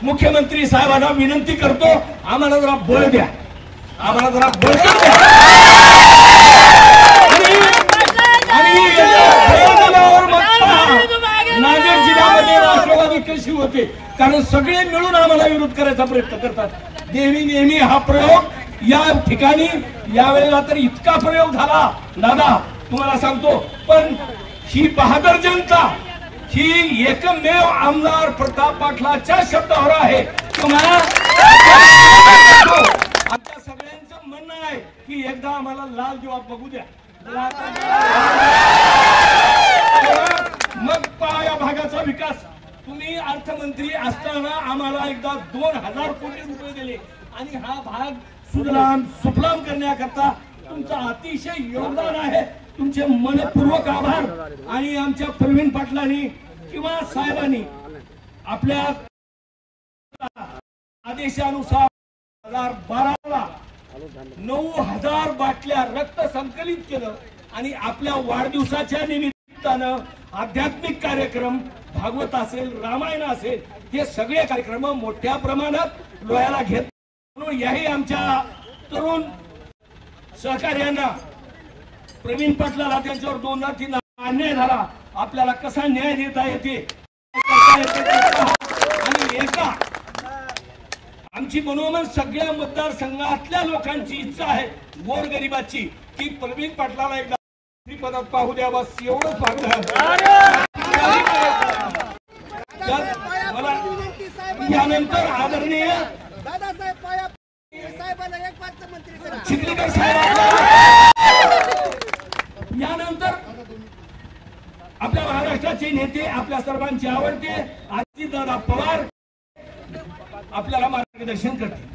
मुख्यमंत्री साहेबांना विनंती करतो, आम्हाला जरा बळ द्या, आम्हाला जरा बळकट द्या. नांदेड जिल्ह्यामध्ये राष्ट्रवादी कशी होते, कारण सगळे मिळून आम्हाला विरोध करायचा प्रयत्न करतात. नेहमी हा प्रयोग या ठिकाणी यावेळेला तर इतका प्रयोग झाला दादा तुम्हाला सांगतो. पण ही बहादर जनता, ही एकमेव आमदार प्रताप पाटलाच्या शब्दावर आहे. तुम्हाला आमच्या सगळ्यांचं म्हणणं आहे की एकदा आम्हाला लाल दिवा बघू द्या, मग पहा या भागाचा विकास. तुम्ही अर्थमंत्री असताना आम्हाला एकदा 2000 कोटी रुपये दिले आणि हा भाग सुजलाम सुफलाम करण्याकरता तुमचं अतिशय योगदान आहे. तुमचे मनपूर्वक आभार. आणि आमच्या प्रवीण पाटलांनी किंवा साहेबांनी आपल्या आदेशानुसार 2012ला 9000 बाटल्या रक्त संकलित केलं आणि आपल्या वाढदिवसाच्या निमित्तानं आध्यात्मिक कार्यक्रम, भागवत असेल, रामायण असेल, हे सगळे कार्यक्रम मोठ्या प्रमाणात लोह्याला घेत. म्हणून याही आमच्या तरुण सहकार्यांना प्रवीण पाटलाला त्यांच्यावर 2-3 अन्याय झाला, आपल्याला कसा न्याय देता येते आणि एका आमची मनोमन सगळ्या मतदारसंघातल्या लोकांची इच्छा आहे, गोरगरिबाची, की प्रवीण पाटलाला एकदा पदात पाहू द्या. बस एवढंच मला यानंतर आदरणीय चिखलीकर साहेब, यानंतर आपल्या महाराष्ट्राचे नेते, आपल्या सर्वांचे आवडते अजितदादा पवार आपल्याला मार्गदर्शन करतील.